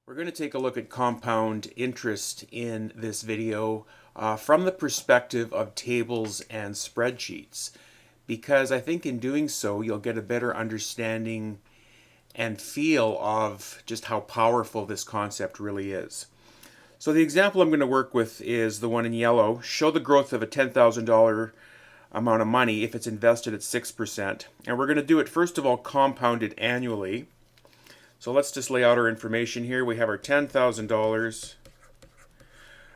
We're going to take a look at compound interest in this video from the perspective of tables and spreadsheets, because I think in doing so you'll get a better understanding and feel of just how powerful this concept really is. So the example I'm going to work with is the one in yellow. Show the growth of a $10,000 amount of money if it's invested at 6%. And we're going to do it first of all compounded annually. So let's just lay out our information here. We have our $10,000.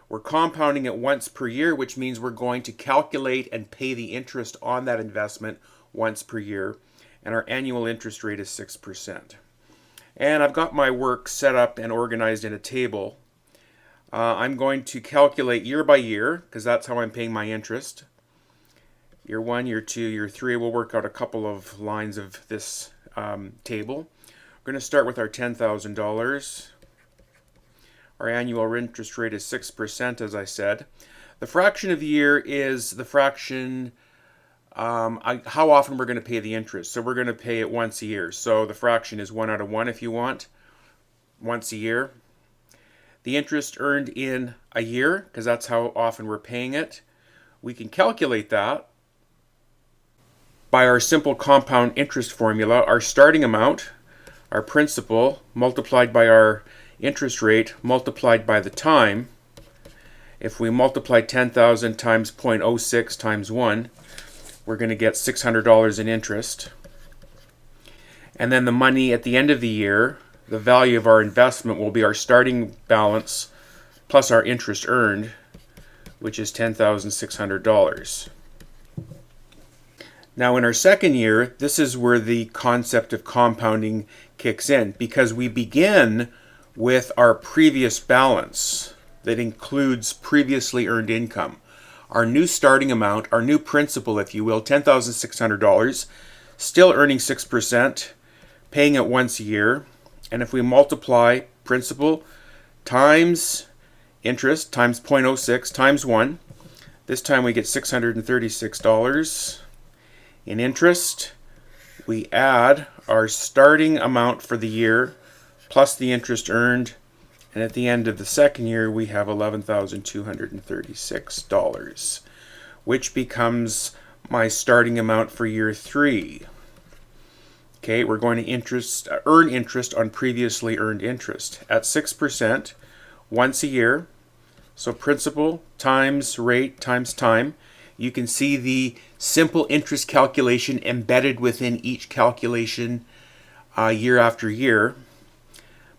We're compounding it once per year, which means we're going to calculate and pay the interest on that investment once per year. And our annual interest rate is 6%. And I've got my work set up and organized in a table. I'm going to calculate year by year, because that's how I'm paying my interest. Year 1, year 2, year 3. We'll work out a couple of lines of this table. We're going to start with our $10,000. Our annual interest rate is 6%, as I said. The fraction of the year is the fraction, how often we're going to pay the interest. So we're going to pay it once a year. So the fraction is 1 out of 1 if you want, once a year. The interest earned in a year, because that's how often we're paying it. We can calculate that by our simple compound interest formula. Our starting amount, our principal, multiplied by our interest rate, multiplied by the time. If we multiply 10,000 times 0.06 times 1, we're going to get $600 in interest. And then the money at the end of the year, the value of our investment, will be our starting balance plus our interest earned, which is $10,600. Now in our second year, this is where the concept of compounding kicks in, because we begin with our previous balance that includes previously earned income. Our new starting amount, our new principal, if you will, $10,600, still earning 6%, paying it once a year. And if we multiply principal times interest times 0.06 times 1, this time we get $636 in interest. We add our starting amount for the year plus the interest earned, and at the end of the second year we have $11,236, which becomes my starting amount for year 3. Okay, we're going to earn interest on previously earned interest at 6% once a year. So principal times rate times time. You can see the simple interest calculation embedded within each calculation year after year.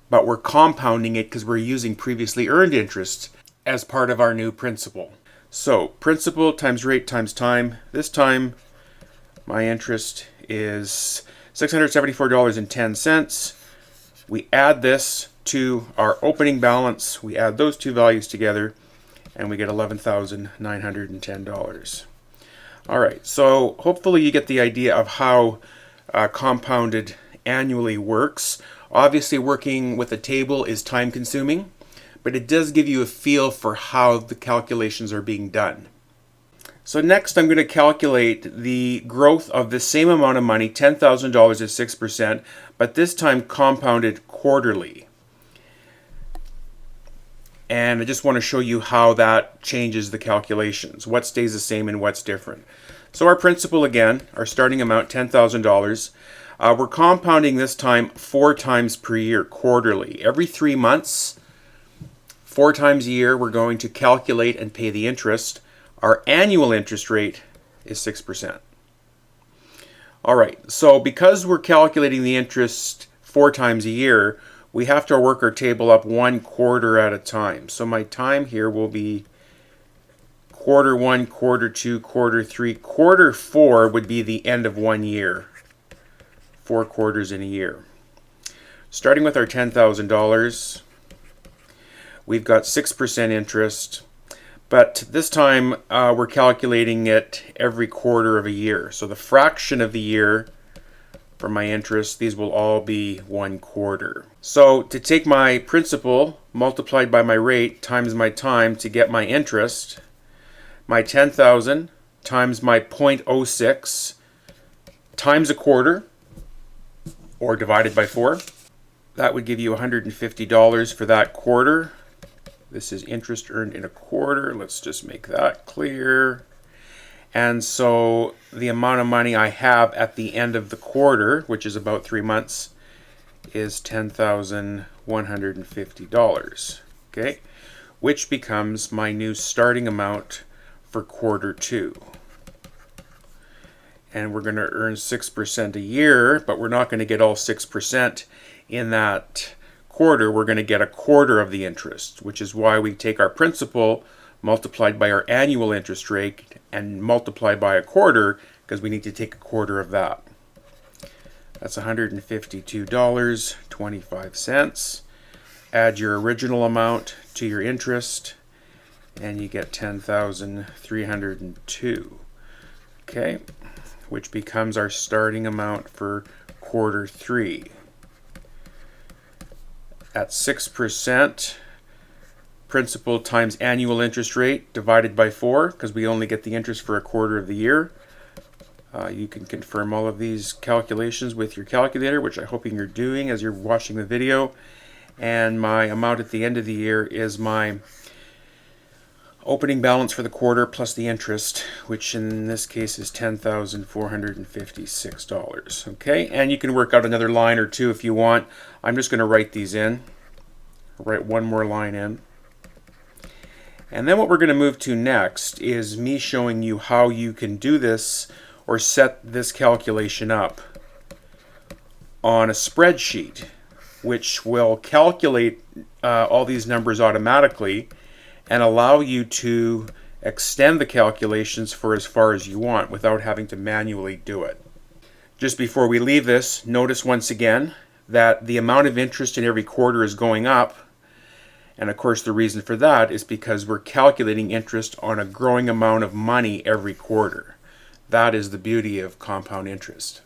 But we're compounding it because we're using previously earned interest as part of our new principal. So principal times rate times time. This time my interest is $674.10. We add this to our opening balance. We add those two values together and we get $11,910. All right, so hopefully you get the idea of how compounded annually works. Obviously working with a table is time consuming, but it does give you a feel for how the calculations are being done. So next I'm going to calculate the growth of the same amount of money, $10,000 at 6%, but this time compounded quarterly. And I just want to show you how that changes the calculations, what stays the same and what's different. So our principal again, our starting amount, $10,000. We're compounding this time 4 times per year, quarterly. Every 3 months, 4 times a year, we're going to calculate and pay the interest. Our annual interest rate is 6%. All right, so because we're calculating the interest 4 times a year, we have to work our table up 1 quarter at a time. So my time here will be quarter 1, quarter 2, quarter 3. Quarter 4 would be the end of 1 year. 4 quarters in a year. Starting with our $10,000, we've got 6% interest, but this time we're calculating it every quarter of a year. So the fraction of the year for my interest, these will all be 1 quarter. So to take my principal multiplied by my rate times my time to get my interest, my 10,000 times my 0.06 times a quarter, or divided by 4. that would give you $150 for that quarter. This is interest earned in a quarter. Let's just make that clear. And so the amount of money I have at the end of the quarter, which is about 3 months, is $10,150. Okay, which becomes my new starting amount for quarter 2. And we're going to earn 6% a year, but we're not going to get all 6% in that quarter. We're going to get a quarter of the interest, which is why we take our principal multiplied by our annual interest rate and multiply by a quarter, because we need to take a quarter of that. That's $152.25. Add your original amount to your interest, and you get $10,302. Okay, which becomes our starting amount for quarter 3. At 6%, principal times annual interest rate divided by 4, because we only get the interest for a quarter of the year. You can confirm all of these calculations with your calculator, which I'm hoping you're doing as you're watching the video. And my amount at the end of the year is my opening balance for the quarter plus the interest, which in this case is $10,456. Okay, and you can work out another line or two if you want. I'm just going to write these in. Write one more line in. And then what we're going to move to next is me showing you how you can do this or set this calculation up on a spreadsheet, which will calculate all these numbers automatically and allow you to extend the calculations for as far as you want without having to manually do it. Just before we leave this, notice once again that the amount of interest in every quarter is going up. And of course the reason for that is because we're calculating interest on a growing amount of money every quarter. That is the beauty of compound interest.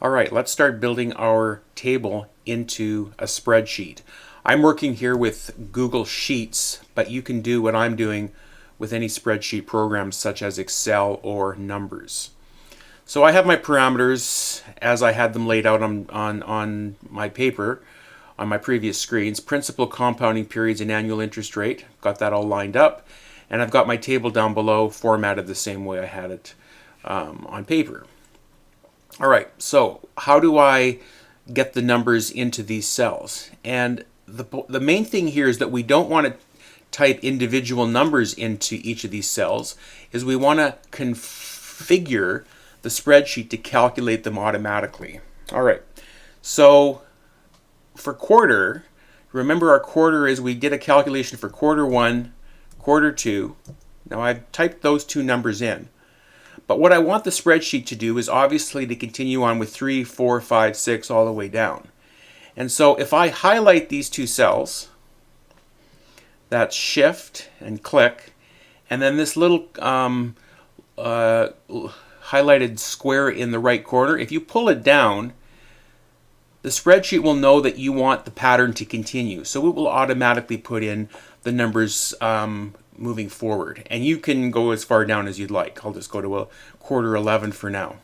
All right, let's start building our table into a spreadsheet. I'm working here with Google Sheets, but you can do what I'm doing with any spreadsheet programs such as Excel or Numbers. So I have my parameters as I had them laid out on my paper on my previous screens. Principal, compounding periods, and annual interest rate. Got that all lined up. And I've got my table down below formatted the same way I had it on paper. All right, so how do I get the numbers into these cells? And the main thing here is that we don't want to type individual numbers into each of these cells, is we want to configure the spreadsheet to calculate them automatically. All right, so for quarter, remember our quarter is we did a calculation for quarter 1, quarter 2. Now I've typed those two numbers in. But what I want the spreadsheet to do is obviously to continue on with 3, 4, 5, 6 all the way down. And so if I highlight these two cells, that's Shift and click, and then this little highlighted square in the right corner, if you pull it down, the spreadsheet will know that you want the pattern to continue. So it will automatically put in the numbers moving forward. And you can go as far down as you'd like. I'll just go to a quarter 11 for now.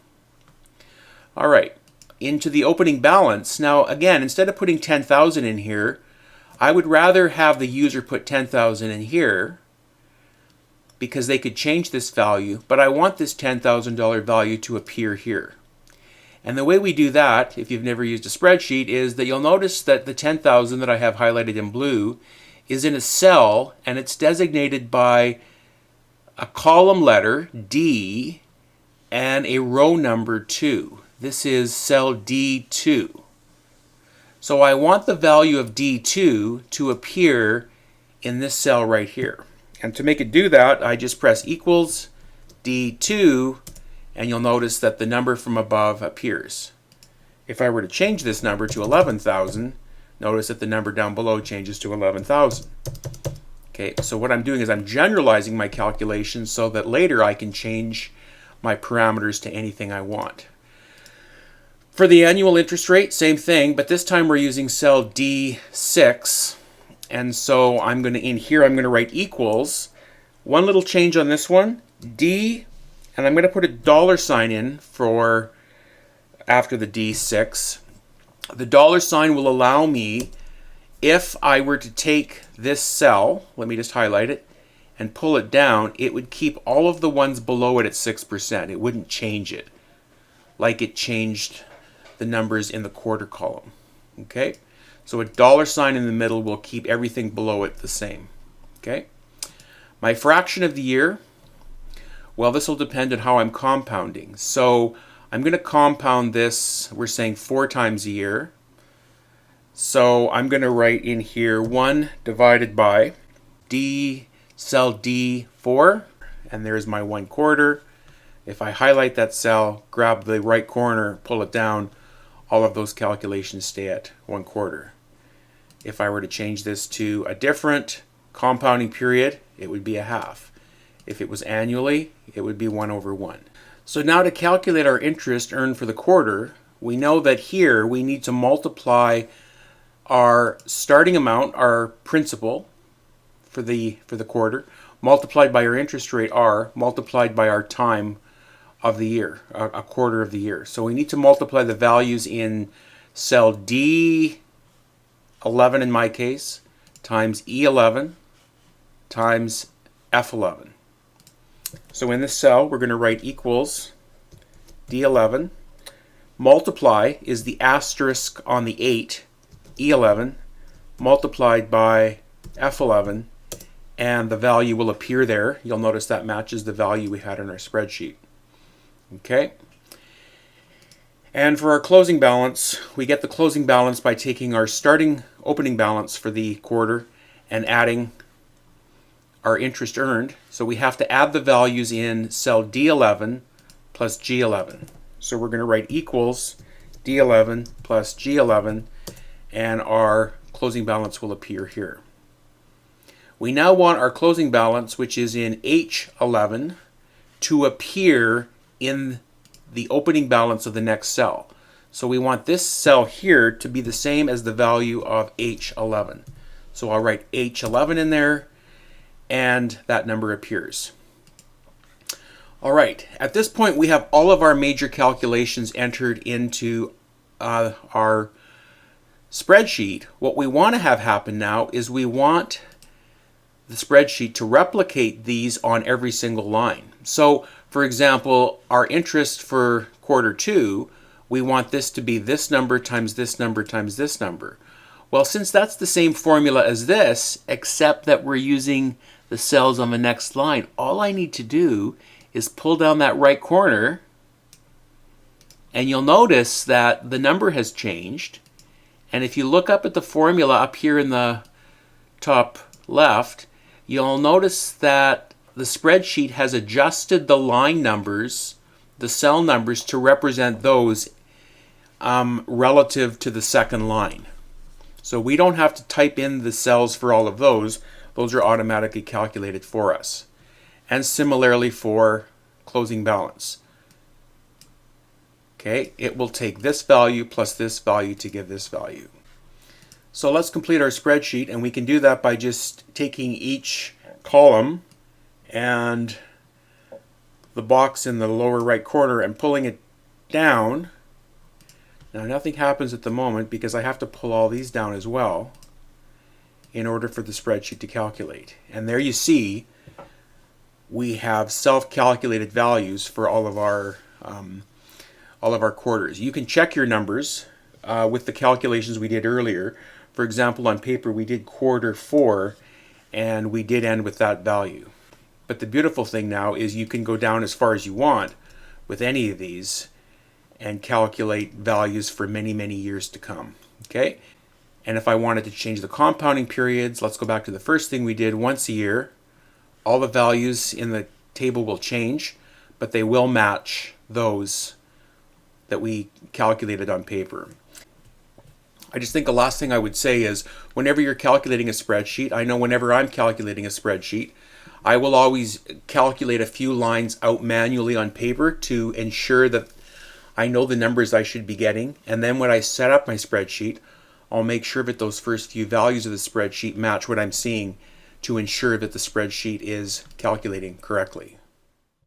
All right, into the opening balance. Now again, instead of putting 10,000 in here, I would rather have the user put 10,000 in here because they could change this value, but I want this $10,000 value to appear here. And the way we do that, if you've never used a spreadsheet, is that you'll notice that the 10,000 that I have highlighted in blue is in a cell, and it's designated by a column letter, D, and a row number 2. This is cell D2. So I want the value of D2 to appear in this cell right here. And to make it do that, I just press equals D2, and you'll notice that the number from above appears. If I were to change this number to 11,000, notice that the number down below changes to 11,000. Okay, so what I'm doing is I'm generalizing my calculations so that later I can change my parameters to anything I want. For the annual interest rate, same thing, but this time we're using cell D6. And so I'm going to, in here, I'm going to write equals. One little change on this one, D, and I'm going to put a $ in for after the D6. The dollar sign will allow me, if I were to take this cell, let me just highlight it, and pull it down, it would keep all of the ones below it at 6%. It wouldn't change it like it changed the numbers in the quarter column. Okay? So a dollar sign in the middle will keep everything below it the same. Okay? My fraction of the year, well, this will depend on how I'm compounding. So I'm going to compound this, we're saying 4 times a year. So I'm going to write in here 1 divided by cell D4, and there's my 1/4. If I highlight that cell, grab the right corner, pull it down, all of those calculations stay at 1/4. If I were to change this to a different compounding period, it would be a half. If it was annually, it would be 1/1. So now to calculate our interest earned for the quarter, we know that here we need to multiply our starting amount, our principal for the quarter, multiplied by our interest rate R, multiplied by our time of the year, a quarter of the year. So we need to multiply the values in cell D11 in my case, times E11 times F11. So in this cell, we're going to write equals D11. Multiply is the asterisk on the 8, E11, multiplied by F11, and the value will appear there. You'll notice that matches the value we had in our spreadsheet. Okay? And for our closing balance, we get the closing balance by taking our opening balance for the quarter and adding our interest earned. So we have to add the values in cell D11 plus G11. So we're going to write equals D11 plus G11, and our closing balance will appear here. We now want our closing balance, which is in H11, to appear in the opening balance of the next cell. So we want this cell here to be the same as the value of H11. So I'll write H11 in there, and that number appears. All right, at this point we have all of our major calculations entered into our spreadsheet. What we want to have happen now is we want the spreadsheet to replicate these on every single line. So for example, our interest for quarter 2, we want this to be this number times this number times this number. Well, since that's the same formula as this, except that we're using the cells on the next line, all I need to do is pull down that right corner, and you'll notice that the number has changed. And if you look up at the formula up here in the top left, you'll notice that the spreadsheet has adjusted the line numbers, the cell numbers, to represent those relative to the second line. So we don't have to type in the cells for all of those. Those are automatically calculated for us. And similarly for closing balance. Okay, it will take this value plus this value to give this value. So let's complete our spreadsheet, and we can do that by just taking each column and the box in the lower right corner and pulling it down. Now nothing happens at the moment because I have to pull all these down as well in order for the spreadsheet to calculate. And there you see we have self-calculated values for all of our quarters. You can check your numbers with the calculations we did earlier. For example, on paper we did quarter 4 and we did end with that value. But the beautiful thing now is you can go down as far as you want with any of these and calculate values for many, many years to come. Okay? And if I wanted to change the compounding periods, let's go back to the first thing we did once a year. All the values in the table will change, but they will match those that we calculated on paper. I just think the last thing I would say is whenever you're calculating a spreadsheet, I know whenever I'm calculating a spreadsheet, I will always calculate a few lines out manually on paper to ensure that I know the numbers I should be getting. And then when I set up my spreadsheet, I'll make sure that those first few values of the spreadsheet match what I'm seeing to ensure that the spreadsheet is calculating correctly.